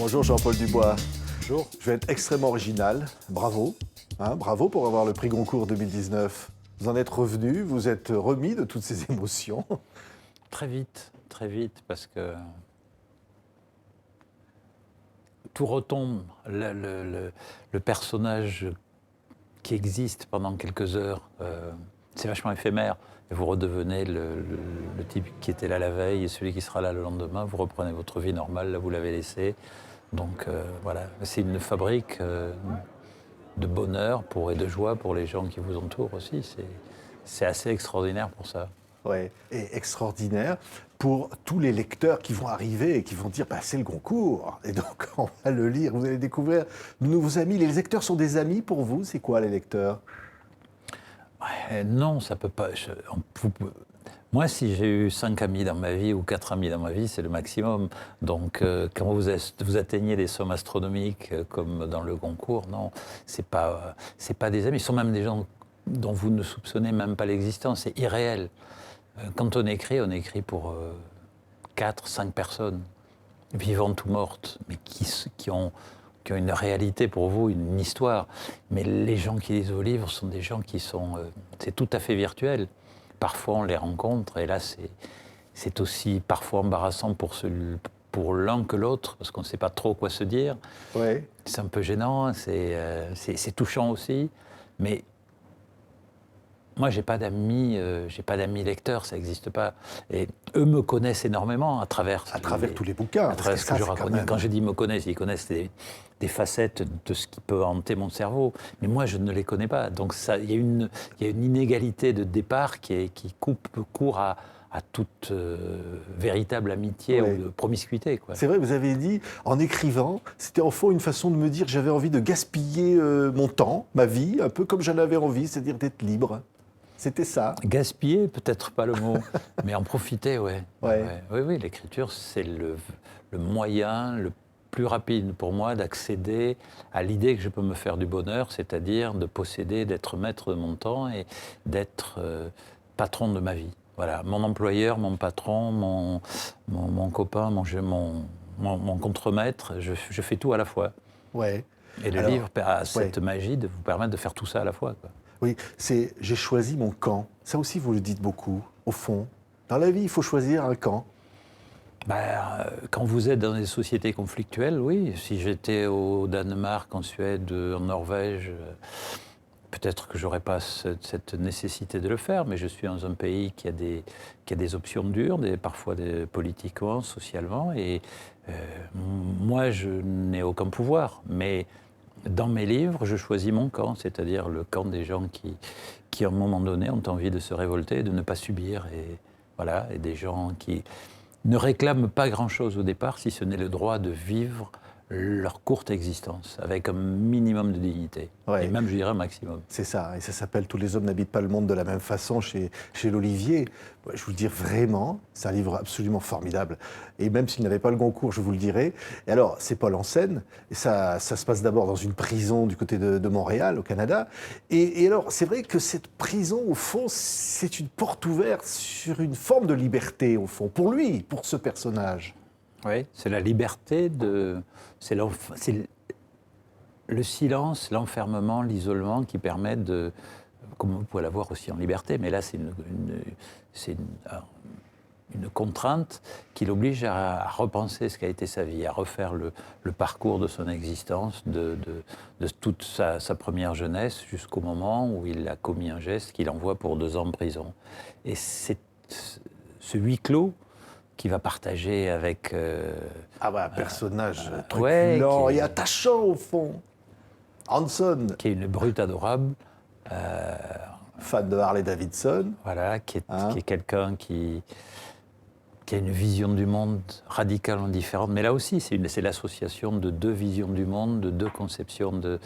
Bonjour Jean-Paul Dubois. Bonjour. Je vais être extrêmement original. Bravo. Bravo pour avoir le prix Goncourt 2019. Vous en êtes revenu, vous êtes remis de toutes ces émotions. Très vite, parce que tout retombe. Le personnage qui existe pendant quelques heures, c'est vachement éphémère. Et vous redevenez le type qui était là la veille et celui qui sera là le lendemain. Vous reprenez votre vie normale, là vous l'avez laissé. Donc voilà, c'est une fabrique de bonheur et de joie pour les gens qui vous entourent aussi. C'est assez extraordinaire pour ça. Ouais, et extraordinaire pour tous les lecteurs qui vont arriver et qui vont dire c'est le Goncourt. Et donc on va le lire, vous allez découvrir de nouveaux amis. Les lecteurs sont des amis pour vous, c'est quoi les lecteurs? Non, ça peut pas. Moi, si j'ai eu 5 amis dans ma vie ou 4 amis dans ma vie, c'est le maximum. Donc, quand vous atteignez des sommes astronomiques comme dans le Goncourt, non, c'est pas des amis. Ce sont même des gens dont vous ne soupçonnez même pas l'existence. C'est irréel. Quand on écrit pour 4, 5 personnes, vivantes ou mortes, mais qui ont une réalité pour vous, une histoire. Mais les gens qui lisent vos livres sont des gens qui sont... c'est tout à fait virtuel. Parfois, on les rencontre, et là, c'est aussi parfois embarrassant pour l'un que l'autre, parce qu'on ne sait pas trop quoi se dire. Ouais. C'est un peu gênant, c'est touchant aussi. Mais moi, j'ai pas d'amis lecteurs, ça n'existe pas. Et eux me connaissent énormément à travers tous les bouquins. À travers ce que je raconte. Quand je dis me connaissent, ils connaissent des facettes de ce qui peut hanter mon cerveau. Mais moi, je ne les connais pas. Donc il y a une inégalité de départ qui coupe court à toute véritable amitié ou de promiscuité, quoi. C'est vrai, vous avez dit, en écrivant, c'était en fond une façon de me dire que j'avais envie de gaspiller mon temps, ma vie, un peu comme j'en avais envie, c'est-à-dire d'être libre. C'était ça. Gaspiller, peut-être pas le mot, mais en profiter, ouais. Ouais. Oui, l'écriture, c'est le moyen le plus rapide pour moi d'accéder à l'idée que je peux me faire du bonheur, c'est-à-dire de posséder, d'être maître de mon temps et d'être patron de ma vie. Voilà, mon employeur, mon patron, mon copain, mon contremaître, je fais tout à la fois. Ouais. Et le livre a cette magie de vous permettre de faire tout ça à la fois, quoi. Oui, j'ai choisi mon camp. Ça aussi, vous le dites beaucoup, au fond. Dans la vie, il faut choisir un camp. Quand vous êtes dans des sociétés conflictuelles, oui. Si j'étais au Danemark, en Suède, en Norvège, peut-être que j'aurais pas cette nécessité de le faire, mais je suis dans un pays qui a des options dures, parfois politiquement, socialement, et moi, je n'ai aucun pouvoir. Mais dans mes livres, je choisis mon camp, c'est-à-dire le camp des gens qui, à un moment donné, ont envie de se révolter, de ne pas subir, et des gens qui ne réclament pas grand-chose au départ, si ce n'est le droit de vivre leur courte existence, avec un minimum de dignité, et même, je dirais, un maximum. C'est ça, et ça s'appelle « Tous les hommes n'habitent pas le monde de la même façon » chez l'Olivier. Je vous le dis vraiment, c'est un livre absolument formidable. Et même s'il n'avait pas le Goncourt, je vous le dirais. Et alors, c'est Paul Hansen, et ça se passe d'abord dans une prison du côté de Montréal, au Canada. Et alors, c'est vrai que cette prison, au fond, c'est une porte ouverte sur une forme de liberté, au fond, pour lui, pour ce personnage. Oui, c'est la liberté c'est le silence, l'enfermement, l'isolement qui permettent comme vous pouvez l'avoir aussi en liberté, mais là c'est une contrainte qui l'oblige à repenser ce qu'a été sa vie, à refaire le parcours de son existence, de toute sa première jeunesse jusqu'au moment où il a commis un geste qui l'envoie pour 2 ans de prison. Et c'est ce huis clos qui va partager avec... un personnage truculent et attachant, au fond. Hanson. Qui est une brute adorable. Fan de Harley Davidson. Voilà, qui est quelqu'un qui a une vision du monde radicalement différente. Mais là aussi, c'est l'association de 2 visions du monde, de 2 conceptions de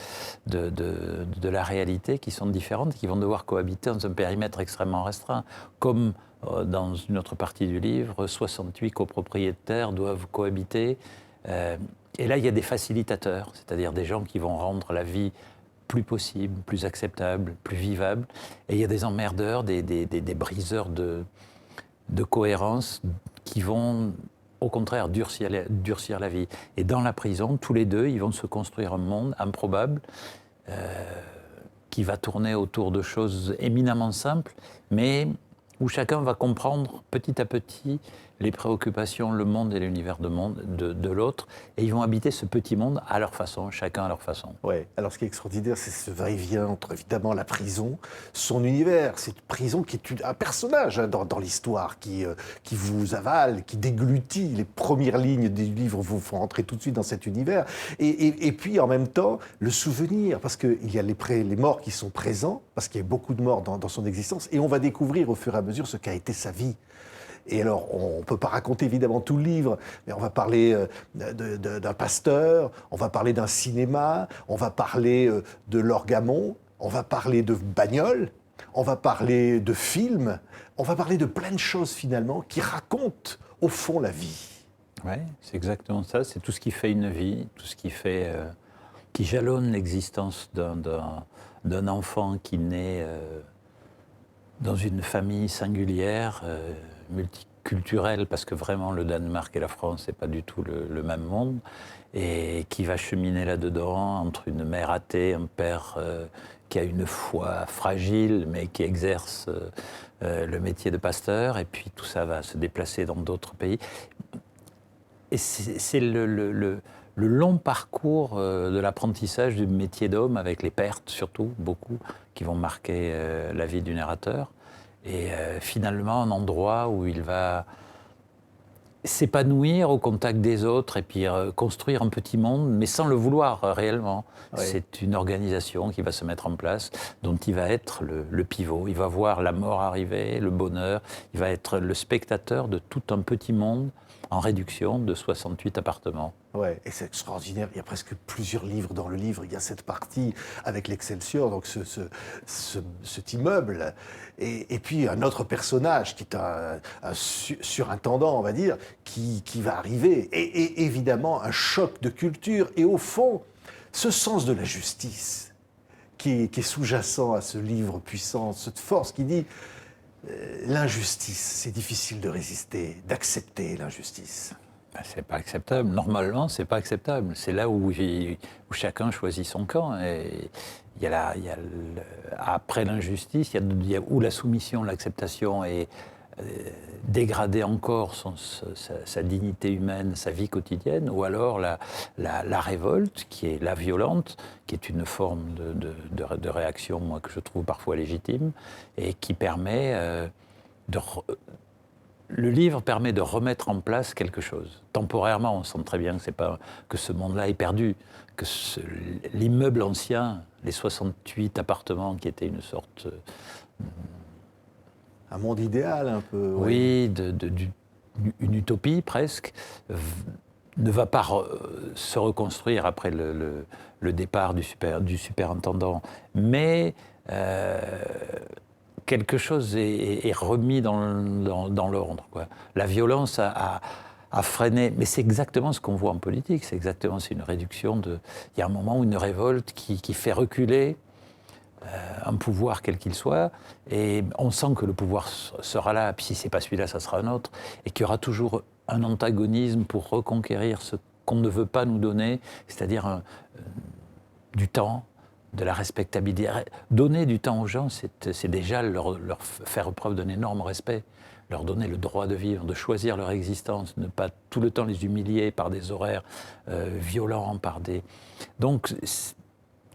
la réalité qui sont différentes, qui vont devoir cohabiter dans un périmètre extrêmement restreint. Comme dans une autre partie du livre, 68 copropriétaires doivent cohabiter. Et là, il y a des facilitateurs, c'est-à-dire des gens qui vont rendre la vie plus possible, plus acceptable, plus vivable. Et il y a des emmerdeurs, des briseurs de cohérence qui vont au contraire durcir la vie. Et dans la prison, tous les deux, ils vont se construire un monde improbable qui va tourner autour de choses éminemment simples, mais où chacun va comprendre petit à petit les préoccupations, le monde et l'univers de l'autre, et ils vont habiter ce petit monde à leur façon, chacun à leur façon. Ouais. Alors ce qui est extraordinaire, c'est ce va-et-vient entre évidemment la prison, son univers. C'est une prison qui est un personnage hein, dans l'histoire, qui vous avale, qui déglutit. Les premières lignes du livre vous font entrer tout de suite dans cet univers. Et puis en même temps, le souvenir, parce qu'il y a les morts qui sont présents, parce qu'il y a beaucoup de morts dans son existence, et on va découvrir au fur et à mesure ce qu'a été sa vie. Et alors, on ne peut pas raconter évidemment tout le livre, mais on va parler d'un pasteur, on va parler d'un cinéma, on va parler de l'orgamon, on va parler de bagnoles, on va parler de films, on va parler de plein de choses finalement qui racontent au fond la vie. Oui, c'est exactement ça, c'est tout ce qui fait une vie, tout ce qui fait, qui jalonne l'existence d'un enfant qui naît dans une famille singulière, multiculturelle, parce que vraiment le Danemark et la France, c'est pas du tout le même monde, et qui va cheminer là-dedans entre une mère athée, un père qui a une foi fragile, mais qui exerce le métier de pasteur, et puis tout ça va se déplacer dans d'autres pays. Et c'est le long parcours de l'apprentissage du métier d'homme, avec les pertes surtout, beaucoup, qui vont marquer la vie du narrateur. Et finalement, un endroit où il va s'épanouir au contact des autres et puis construire un petit monde, mais sans le vouloir réellement. Oui. C'est une organisation qui va se mettre en place, dont il va être le pivot. Il va voir la mort arriver, le bonheur. Il va être le spectateur de tout un petit monde en réduction de 68 appartements. Ouais, et c'est extraordinaire. Il y a presque plusieurs livres dans le livre. Il y a cette partie avec l'Excelsior, donc cet immeuble. Et puis un autre personnage qui est un surintendant, on va dire, qui va arriver. Et évidemment, un choc de culture. Et au fond, ce sens de la justice qui est sous-jacent à ce livre puissant, cette force qui dit l'injustice, c'est difficile de résister, d'accepter l'injustice. Ben, c'est pas acceptable. Normalement, c'est pas acceptable. C'est là où chacun choisit son camp. Et après l'injustice, il y a où la soumission, l'acceptation est dégrader encore sa dignité humaine, sa vie quotidienne, ou alors la révolte, qui est la violente, qui est une forme de réaction, moi, que je trouve parfois légitime, et qui permet le livre permet de remettre en place quelque chose. Temporairement, on sent très bien que ce monde-là est perdu, que l'immeuble ancien, les 68 appartements qui étaient une sorte... un monde idéal, un peu. Oui, une utopie presque, ne va pas se reconstruire après le départ du superintendant. Mais quelque chose est remis dans l'ordre, quoi. La violence a freiné, mais c'est exactement ce qu'on voit en politique, c'est une réduction de... Il y a un moment où une révolte qui fait reculer un pouvoir quel qu'il soit, et on sent que le pouvoir sera là, puis si c'est pas celui-là, ça sera un autre, et qu'il y aura toujours un antagonisme pour reconquérir ce qu'on ne veut pas nous donner, c'est-à-dire du temps, de la respectabilité. Donner du temps aux gens, c'est déjà leur faire preuve d'un énorme respect, leur donner le droit de vivre, de choisir leur existence, ne pas tout le temps les humilier par des horaires violents, Donc,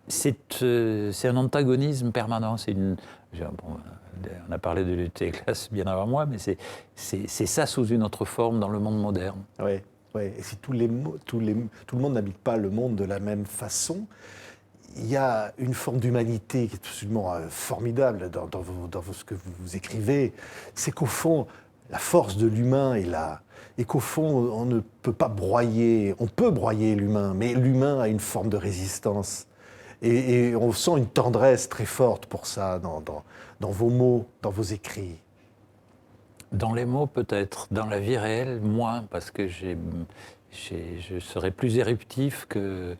c'est un antagonisme permanent. On a parlé de lutte des classes bien avant moi, mais c'est ça sous une autre forme dans le monde moderne. Oui, ouais. Et si tout le monde n'habite pas le monde de la même façon, il y a une forme d'humanité qui est absolument formidable dans ce que vous écrivez. C'est qu'au fond, la force de l'humain est là. Et qu'au fond, on ne peut pas broyer. On peut broyer l'humain, mais l'humain a une forme de résistance. Et on sent une tendresse très forte pour ça dans vos mots, dans vos écrits. Dans les mots, peut-être. Dans la vie réelle, moins, parce que je serais plus éruptif que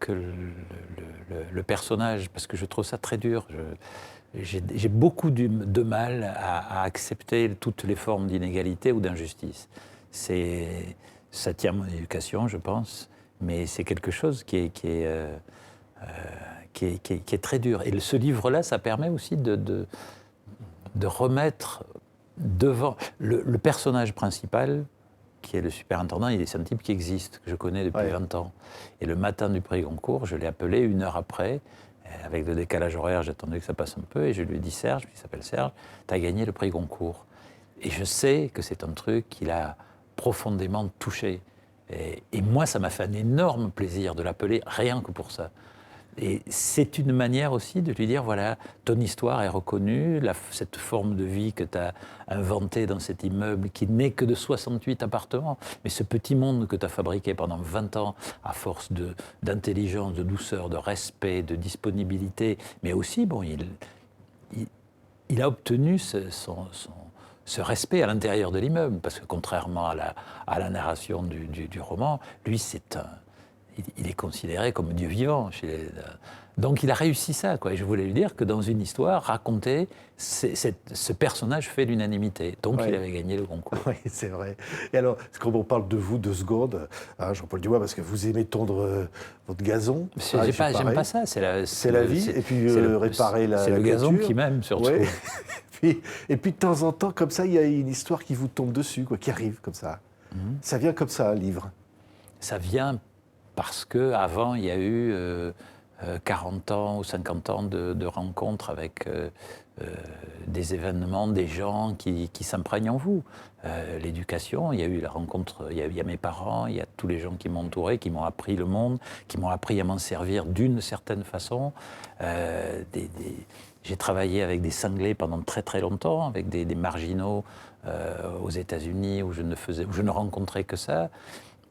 le personnage, parce que je trouve ça très dur. J'ai beaucoup de mal à accepter toutes les formes d'inégalité ou d'injustice. ça tient à mon éducation, je pense, mais c'est quelque chose qui est très dur. Et ce livre-là, ça permet aussi de remettre devant le personnage principal, qui est le superintendant. C'est un type qui existe, que je connais depuis 20 ans. Et le matin du prix Goncourt, je l'ai appelé 1 heure après, avec le décalage horaire, j'ai attendu que ça passe un peu, et je lui ai dit, Serge, il s'appelle Serge, tu as gagné le prix Goncourt. Et je sais que c'est un truc qui l'a profondément touché. Et moi, ça m'a fait un énorme plaisir de l'appeler, rien que pour ça. Et c'est une manière aussi de lui dire, voilà, ton histoire est reconnue, cette forme de vie que tu as inventée dans cet immeuble qui n'est que de 68 appartements, mais ce petit monde que tu as fabriqué pendant 20 ans à force d'intelligence, de douceur, de respect, de disponibilité, mais aussi, bon, il a obtenu ce respect à l'intérieur de l'immeuble, parce que contrairement à la narration du roman, lui, il est considéré comme Dieu vivant. Donc il a réussi ça, quoi. Et je voulais lui dire que dans une histoire, raconter, ce personnage fait l'unanimité. Donc il avait gagné le concours. Oui, c'est vrai. Et alors, quand on parle de vous 2 secondes, Jean-Paul Dubois, parce que vous aimez tondre votre gazon. J'aime pas ça. C'est la vie. Et puis réparer la C'est le couture. gazon qui m'aime, surtout. Ouais. Et puis de temps en temps, comme ça, il y a une histoire qui vous tombe dessus, quoi, qui arrive comme ça. Ça vient comme ça, un livre. Ça vient parce qu'avant, il y a eu 40 ans ou 50 ans de rencontres avec des événements, des gens qui s'imprègnent en vous. L'éducation, il y a eu la rencontre, il y a mes parents, il y a tous les gens qui m'ont entouré, qui m'ont appris le monde, qui m'ont appris à m'en servir d'une certaine façon. J'ai travaillé avec des cinglés pendant très très longtemps, avec des marginaux aux États-Unis où je ne rencontrais que ça.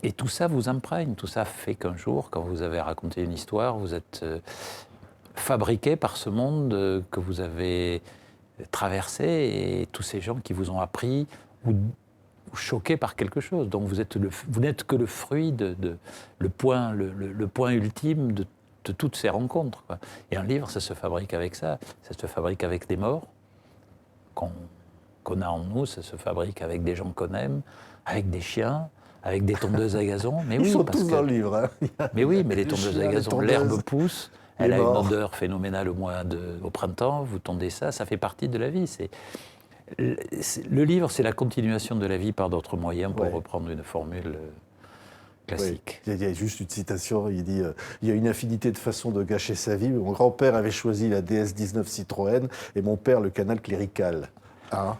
Et tout ça vous imprègne, tout ça fait qu'un jour, quand vous avez raconté une histoire, vous êtes fabriqué par ce monde que vous avez traversé et tous ces gens qui vous ont appris ou choqué par quelque chose. Donc vous n'êtes que le fruit, le point ultime de toutes ces rencontres, quoi. Et un livre, ça se fabrique avec ça. Ça se fabrique avec des morts qu'on a en nous, ça se fabrique avec des gens qu'on aime, avec des chiens, avec des tondeuses à gazon. Mais Ils sont tous dans le livre. Hein. Mais oui, mais les tondeuses à gazon, l'herbe pousse, elle a une odeur phénoménale au printemps, vous tondez ça, ça fait partie de la vie. Le livre, c'est la continuation de la vie par d'autres moyens, pour reprendre une formule classique. Oui. Il y a juste une citation, il dit il y a une infinité de façons de gâcher sa vie. Mon grand-père avait choisi la DS-19 Citroën et mon père le canal clérical. Hein?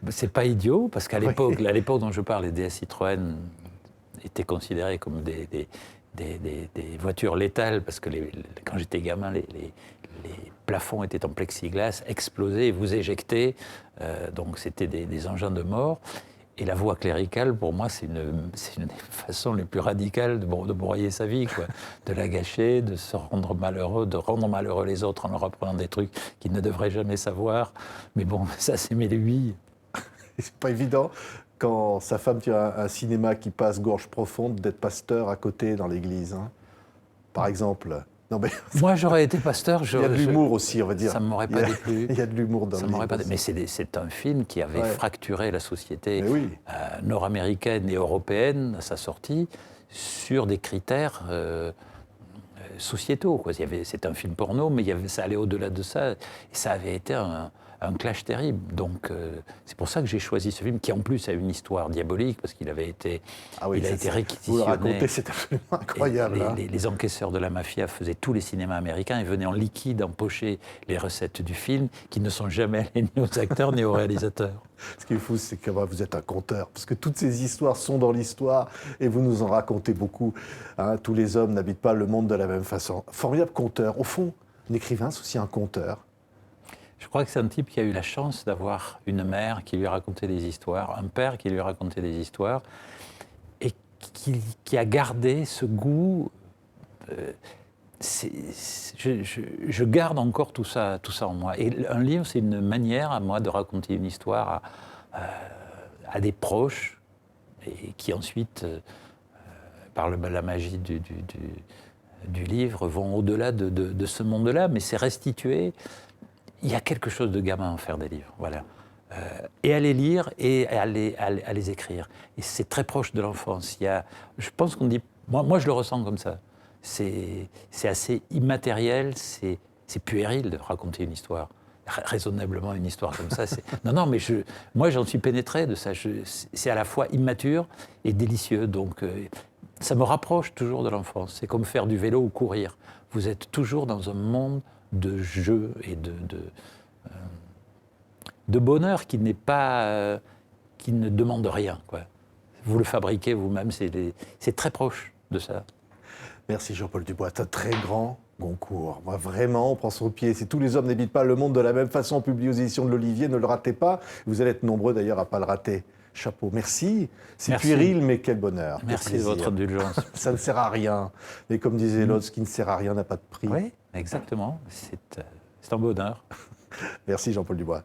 C'est pas idiot, parce qu'à l'époque dont je parle, les DS Citroën étaient considérées comme des voitures létales, parce que quand j'étais gamin, les plafonds étaient en plexiglas, explosaient et vous éjectaient, donc c'était des engins de mort. Et la voie cléricale, pour moi, c'est une des façons les plus radicales de broyer sa vie, quoi. De la gâcher, de se rendre malheureux, de rendre malheureux les autres en leur apprenant des trucs qu'ils ne devraient jamais savoir. Mais bon, ça, c'est mes lui. C'est pas évident, quand sa femme tient un cinéma qui passe gorge profonde, d'être pasteur à côté dans l'église. Hein. Par exemple. Non, mais moi, j'aurais été pasteur. Il y a de l'humour aussi, on va dire. Ça ne m'aurait pas déplu. Il y a de l'humour dans le livre. Mais c'est un film qui avait fracturé la société nord-américaine et européenne à sa sortie sur des critères sociétaux, quoi. C'est un film porno, mais ça allait au-delà de ça. Et ça avait été un clash terrible. Donc, c'est pour ça que j'ai choisi ce film, qui en plus a une histoire diabolique, parce qu'il avait été, été réquisitionné. Vous le racontez, c'est absolument incroyable. Les encaisseurs de la mafia faisaient tous les cinémas américains et venaient en liquide empocher les recettes du film, qui ne sont jamais allées ni aux acteurs ni aux réalisateurs. Ce qui est fou, c'est que vous êtes un conteur, parce que toutes ces histoires sont dans l'histoire et vous nous en racontez beaucoup. Hein, tous les hommes n'habitent pas le monde de la même façon. Formidable conteur. Au fond, un écrivain, c'est aussi un conteur. Je crois que c'est un type qui a eu la chance d'avoir une mère qui lui racontait des histoires, un père qui lui racontait des histoires, et qui a gardé ce goût. Je garde encore tout ça en moi. Et un livre, c'est une manière à moi de raconter une histoire à des proches, et qui ensuite, par la magie du livre, vont au-delà de ce monde-là. Mais c'est restitué. Il y a quelque chose de gamin à faire des livres, voilà. et à les lire et à les écrire. Et c'est très proche de l'enfance. Je pense qu'on dit, moi je le ressens comme ça. C'est assez immatériel, c'est puéril de raconter une histoire. Raisonnablement une histoire comme ça. Non, mais moi j'en suis pénétré de ça. C'est à la fois immature et délicieux. Donc ça me rapproche toujours de l'enfance. C'est comme faire du vélo ou courir. Vous êtes toujours dans un monde de jeu et de bonheur qui n'est pas, qui ne demande rien, quoi. Vous le fabriquez vous-même, c'est très proche de ça. Merci Jean-Paul Dubois, un très grand Goncourt. Moi, vraiment, on prend son pied. Si tous les hommes n'habitent pas le monde de la même façon, publié aux éditions de l'Olivier, ne le ratez pas. Vous allez être nombreux d'ailleurs à ne pas le rater. Chapeau, merci. C'est puéril, mais quel bonheur. Merci de votre indulgence. Ça ne sert à rien. Mais comme disait l'autre, ce qui ne sert à rien n'a pas de prix. Oui, exactement. C'est un bonheur. Merci Jean-Paul Dubois.